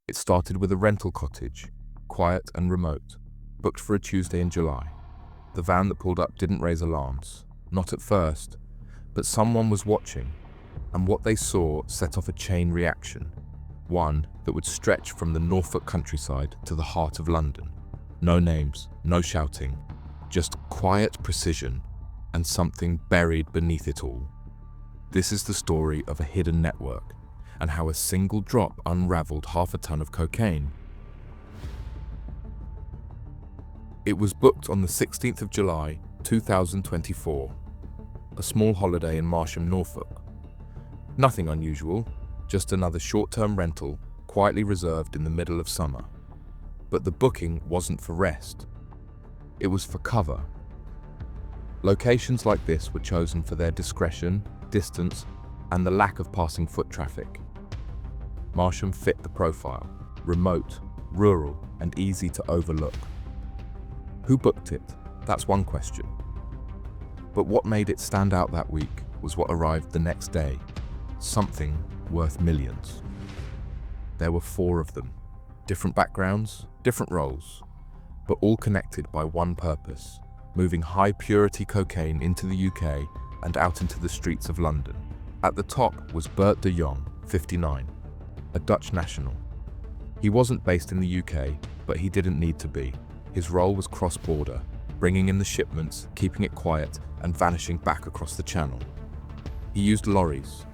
It started with a rental cottage, quiet and remote, booked for a Tuesday in July. The van that pulled up didn't raise alarms, not at first, but someone was watching, and what they saw set off a chain reaction, one that would stretch from the Norfolk countryside to the heart of London. No names, no shouting, just quiet precision and something buried beneath it all. This is the story of a hidden network and how a single drop unraveled half a ton of cocaine. It was booked on the 16th of July, 2024, a small holiday in Marsham, Norfolk. Nothing unusual, just another short-term rental quietly reserved in the middle of summer. But the booking wasn't for rest. It was for cover. Locations like this were chosen for their discretion, distance, and the lack of passing foot traffic. Marsham fit the profile, remote, rural, and easy to overlook. Who booked it? That's one question. But what made it stand out that week was what arrived the next day, something worth millions. There were 4 of them, different backgrounds, different roles, but all connected by one purpose: moving high-purity cocaine into the UK and out into the streets of London. At the top was Bert de Jong, 59, a Dutch national. He wasn't based in the UK, but he didn't need to be. His role was cross-border, bringing in the shipments, keeping it quiet, and vanishing back across the channel. He used lorries,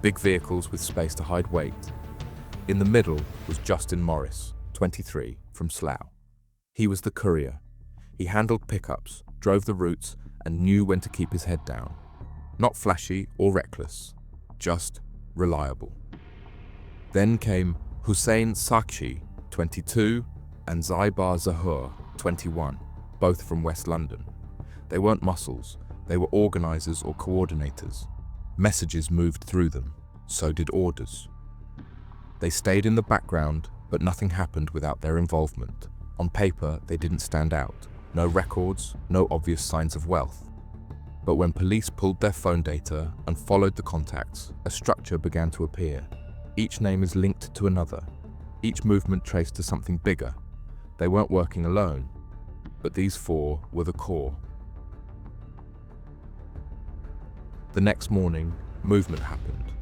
big vehicles with space to hide weight. In the middle was Justin Morris, 23, from Slough. He was the courier. He handled pickups, drove the routes, and knew when to keep his head down. Not flashy or reckless, just reliable. Then came Hussein Sakshi, 22, and Zaibar Zahur, 21, both from West London. They weren't muscles, they were organisers or coordinators. Messages moved through them, so did orders. They stayed in the background, but nothing happened without their involvement. On paper, they didn't stand out. No records, no obvious signs of wealth. But when police pulled their phone data and followed the contacts, a structure began to appear. Each name is linked to another, each movement traced to something bigger. They weren't working alone, but these 4 were the core. The next morning, movement happened.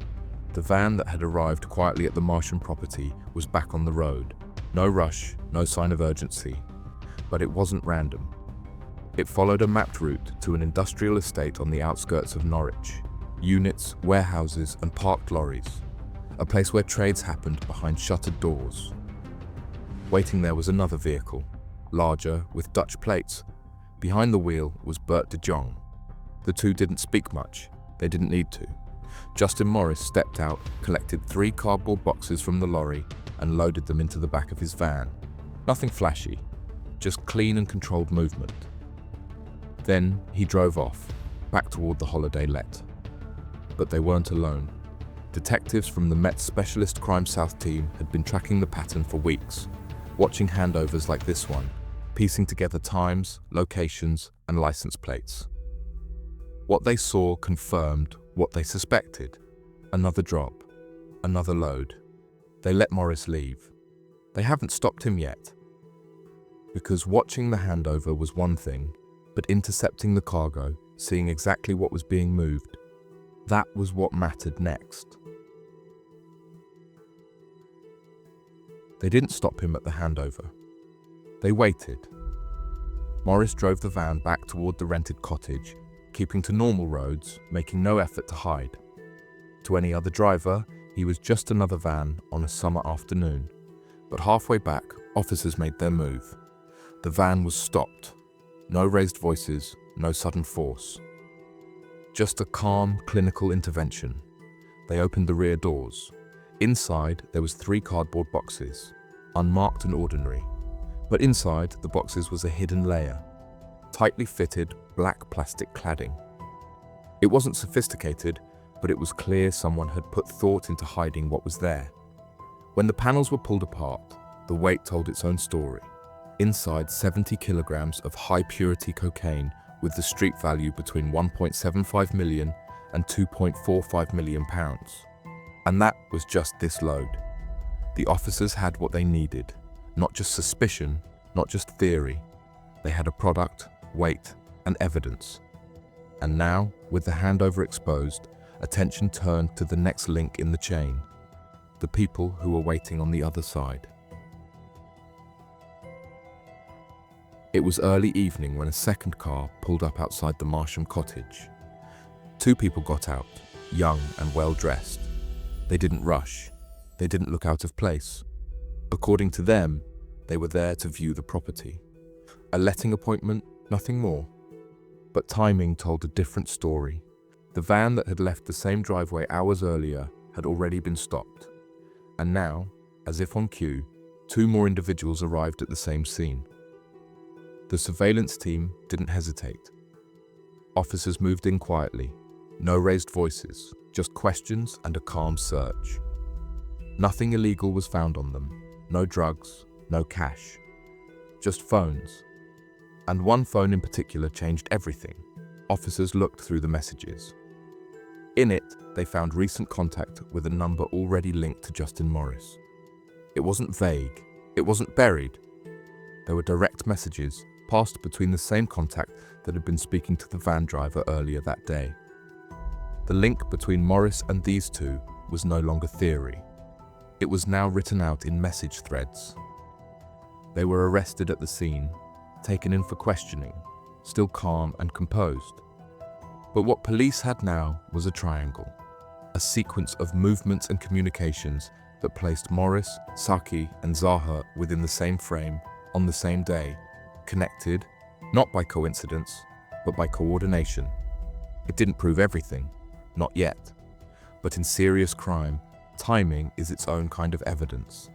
The van that had arrived quietly at the Marsham property was back on the road. No rush, no sign of urgency. But it wasn't random. It followed a mapped route to an industrial estate on the outskirts of Norwich. Units, warehouses, and parked lorries. A place where trades happened behind shuttered doors. Waiting there was another vehicle, larger, with Dutch plates. Behind the wheel was Bert de Jong. The two didn't speak much. They didn't need to. Justin Morris stepped out, collected 3 cardboard boxes from the lorry, and loaded them into the back of his van. Nothing flashy, just clean and controlled movement. Then he drove off, back toward the holiday let. But they weren't alone. Detectives from the Met Specialist Crime South team had been tracking the pattern for weeks, watching handovers like this one, piecing together times, locations, and license plates. What they saw confirmed what they suspected. Another drop, another load. They let Morris leave. They haven't stopped him yet. Because watching the handover was one thing, but intercepting the cargo, seeing exactly what was being moved, that was what mattered next. They didn't stop him at the handover. They waited. Morris drove the van back toward the rented cottage, keeping to normal roads, making no effort to hide. To any other driver, he was just another van on a summer afternoon. But halfway back, officers made their move. The van was stopped. No raised voices, no sudden force. Just a calm, clinical intervention. They opened the rear doors. Inside, there was 3 cardboard boxes, unmarked and ordinary. But inside the boxes was a hidden layer, tightly fitted black plastic cladding. It wasn't sophisticated, but it was clear someone had put thought into hiding what was there. When the panels were pulled apart, the weight told its own story. Inside, 70 kilograms of high-purity cocaine with the street value between 1.75 million and 2.45 million pounds. And that was just this load. The officers had what they needed, not just suspicion, not just theory. They had a product, weight, and evidence. And now, with the handover exposed, attention turned to the next link in the chain, the people who were waiting on the other side. It was early evening when a second car pulled up outside the Marsham cottage. Two people got out, young and well-dressed. They didn't rush. They didn't look out of place. According to them, they were there to view the property. A letting appointment, nothing more. But timing told a different story. The van that had left the same driveway hours earlier had already been stopped. And now, as if on cue, two more individuals arrived at the same scene. The surveillance team didn't hesitate. Officers moved in quietly. No raised voices, just questions and a calm search. Nothing illegal was found on them. No drugs, no cash. Just phones. And one phone in particular changed everything. Officers looked through the messages. In it, they found recent contact with a number already linked to Justin Morris. It wasn't vague. It wasn't buried. There were direct messages passed between the same contact that had been speaking to the van driver earlier that day. The link between Morris and these two was no longer theory. It was now written out in message threads. They were arrested at the scene, taken in for questioning, still calm and composed. But what police had now was a triangle, a sequence of movements and communications that placed Morris, Saki, and Zaha within the same frame on the same day, connected, not by coincidence, but by coordination. It didn't prove everything, not yet. But in serious crime, timing is its own kind of evidence.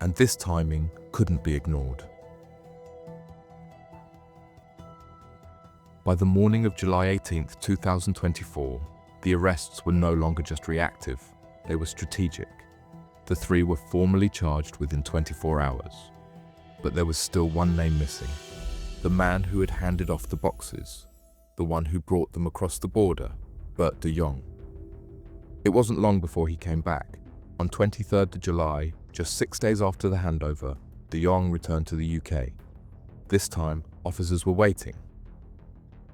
And this timing couldn't be ignored. By the morning of July 18, 2024, the arrests were no longer just reactive, they were strategic. The three were formally charged within 24 hours. But there was still one name missing. The man who had handed off the boxes. The one who brought them across the border, Bert de Jong. It wasn't long before he came back. On 23rd of July, just 6 days after the handover, de Jong returned to the UK. This time, officers were waiting.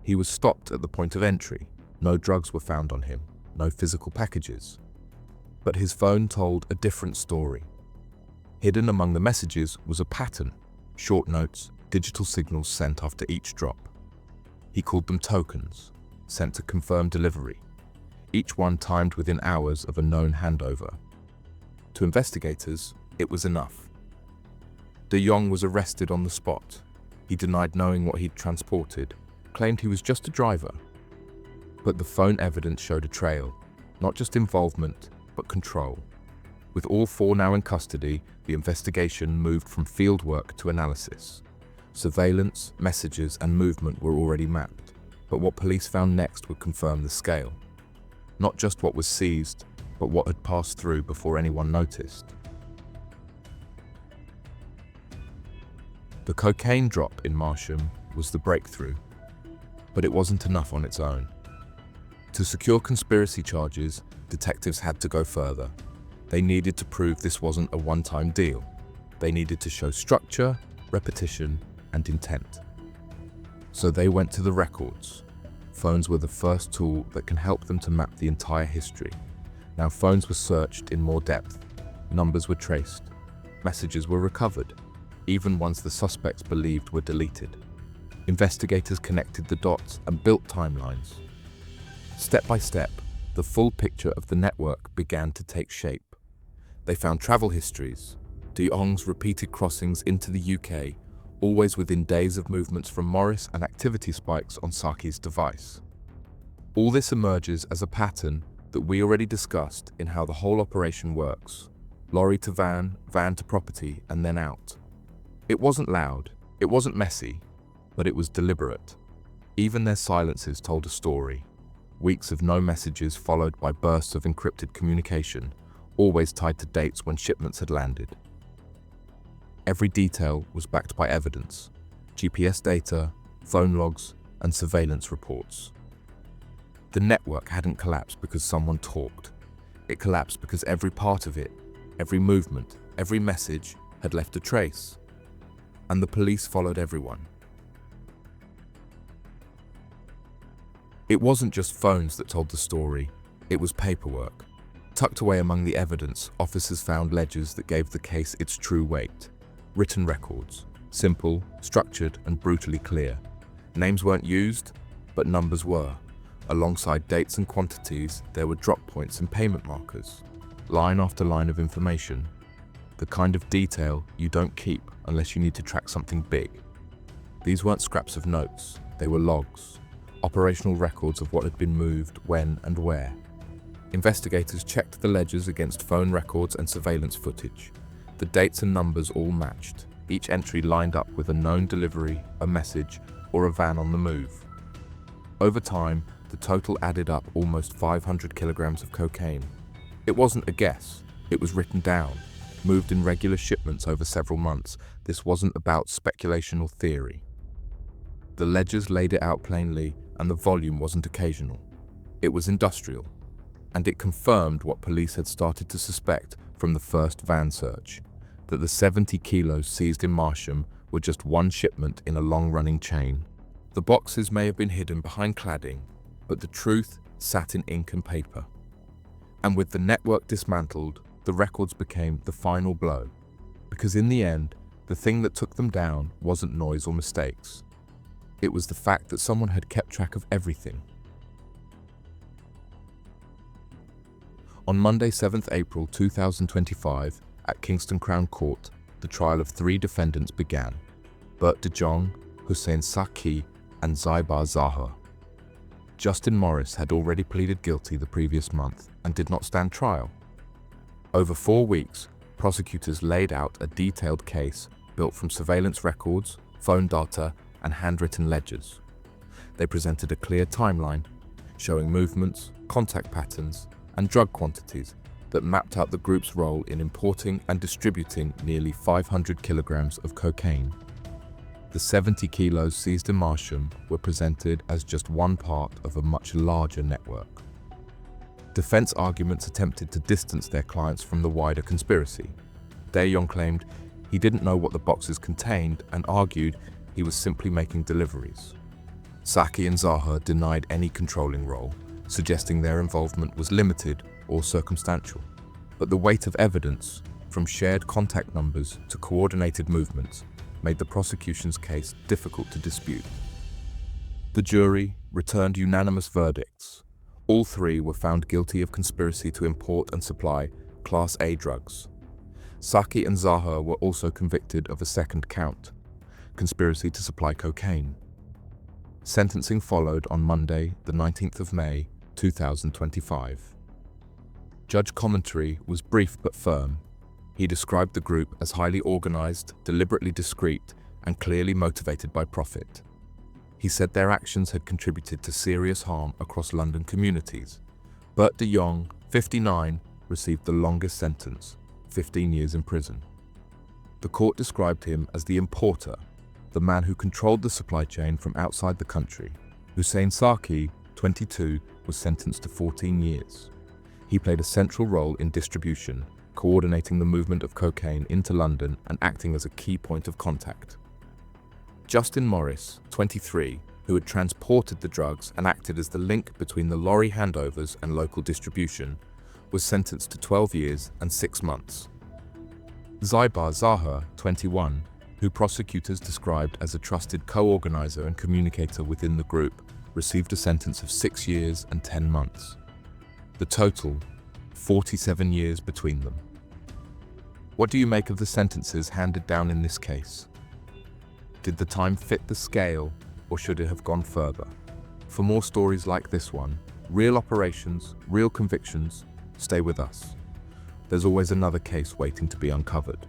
He was stopped at the point of entry. No drugs were found on him, no physical packages. But his phone told a different story. Hidden among the messages was a pattern, short notes, digital signals sent after each drop. He called them tokens, sent to confirm delivery, each one timed within hours of a known handover. To investigators, it was enough. De Jong was arrested on the spot. He denied knowing what he'd transported, claimed he was just a driver. But the phone evidence showed a trail, not just involvement, but control. With all four now in custody, the investigation moved from fieldwork to analysis. Surveillance, messages, and movement were already mapped, but what police found next would confirm the scale. Not just what was seized, but what had passed through before anyone noticed. The cocaine drop in Marsham was the breakthrough, but it wasn't enough on its own. To secure conspiracy charges, detectives had to go further. They needed to prove this wasn't a one-time deal. They needed to show structure, repetition, and intent. So they went to the records. Phones were the first tool that can help them to map the entire history. Now phones were searched in more depth. Numbers were traced. Messages were recovered, even ones the suspects believed were deleted. Investigators connected the dots and built timelines. Step by step, the full picture of the network began to take shape. They found travel histories, de Jong's repeated crossings into the UK, always within days of movements from Morris and activity spikes on Saki's device. All this emerges as a pattern that we already discussed in how the whole operation works. Lorry to van, van to property, and then out. It wasn't loud, it wasn't messy, but it was deliberate. Even their silences told a story. Weeks of no messages followed by bursts of encrypted communication, always tied to dates when shipments had landed. Every detail was backed by evidence, GPS data, phone logs, and surveillance reports. The network hadn't collapsed because someone talked. It collapsed because every part of it, every movement, Every message had left a trace, and the police followed everyone. It wasn't just phones that told the story, it was paperwork. Tucked away among the evidence, officers found ledgers that gave the case its true weight. Written records, simple, structured, and brutally clear. Names weren't used, but numbers were. Alongside dates and quantities, there were drop points and payment markers. Line after line of information. The kind of detail you don't keep unless you need to track something big. These weren't scraps of notes, they were logs. Operational records of what had been moved, when and where. Investigators checked the ledgers against phone records and surveillance footage. The dates and numbers all matched, each entry lined up with a known delivery, a message, or a van on the move. Over time, the total added up almost 500 kilograms of cocaine. It wasn't a guess, it was written down, moved in regular shipments over several months. This wasn't about speculation or theory. The ledgers laid it out plainly, and the volume wasn't occasional. It was industrial, and it confirmed what police had started to suspect from the first van search, that the 70 kilos seized in Marsham were just one shipment in a long-running chain. The boxes may have been hidden behind cladding, but the truth sat in ink and paper. And with the network dismantled, the records became the final blow. Because in the end, the thing that took them down wasn't noise or mistakes. It was the fact that someone had kept track of everything. On Monday, 7th April 2025, at Kingston Crown Court, the trial of 3 defendants began: Bert de Jong, Hussein Saki, and Zaibar Zahar. Justin Morris had already pleaded guilty the previous month and did not stand trial. Over 4 weeks, prosecutors laid out a detailed case built from surveillance records, phone data, and handwritten ledgers. They presented a clear timeline, showing movements, contact patterns, and drug quantities that mapped out the group's role in importing and distributing nearly 500 kilograms of cocaine. The 70 kilos seized in Marsham were presented as just one part of a much larger network. Defense arguments attempted to distance their clients from the wider conspiracy. De Jong claimed he didn't know what the boxes contained and argued he was simply making deliveries. Saki and Zahar denied any controlling role, suggesting their involvement was limited or circumstantial. But the weight of evidence, from shared contact numbers to coordinated movements, made the prosecution's case difficult to dispute. The jury returned unanimous verdicts. All 3 were found guilty of conspiracy to import and supply Class A drugs. Saki and Zahar were also convicted of a second count: conspiracy to supply cocaine. Sentencing followed on Monday, the 19th of May, 2025. Judge Commentary was brief but firm. He described the group as highly organized, deliberately discreet, and clearly motivated by profit. He said their actions had contributed to serious harm across London communities. Bert de Jong, 59, received the longest sentence, 15 years in prison. The court described him as the importer, the man who controlled the supply chain from outside the country. Hussein Saki, 22, was sentenced to 14 years. He played a central role in distribution, coordinating the movement of cocaine into London and acting as a key point of contact. Justin Morris, 23, who had transported the drugs and acted as the link between the lorry handovers and local distribution, was sentenced to 12 years and 6 months. Zaibar Zahar, 21, who prosecutors described as a trusted co-organizer and communicator within the group, received a sentence of 6 years and 10 months. The total, 47 years between them. What do you make of the sentences handed down in this case? Did the time fit the scale, or should it have gone further? For more stories like this one, real operations, real convictions, stay with us. There's always another case waiting to be uncovered.